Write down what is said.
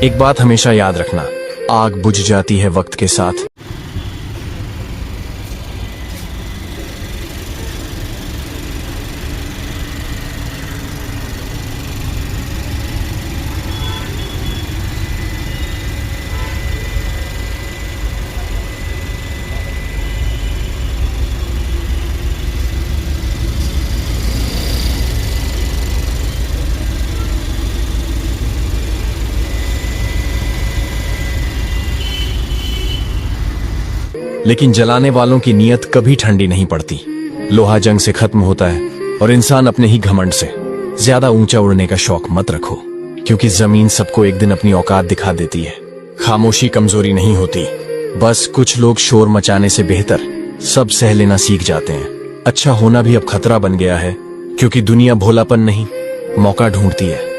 एक बात हमेशा याद रखना, आग बुझ जाती है वक्त के साथ। लेकिन जलाने वालों की नीयत कभी ठंडी नहीं पड़ती। लोहा जंग से खत्म होता है और इंसान अपने ही घमंड से। ज्यादा ऊंचा उड़ने का शौक मत रखो, क्योंकि जमीन सबको एक दिन अपनी औकात दिखा देती है। खामोशी कमजोरी नहीं होती, बस कुछ लोग शोर मचाने से बेहतर सब सह लेना सीख जाते हैं। अच्छा होना भी अब खतरा बन गया है, क्योंकि दुनिया भोलापन नहीं, मौका ढूंढती है।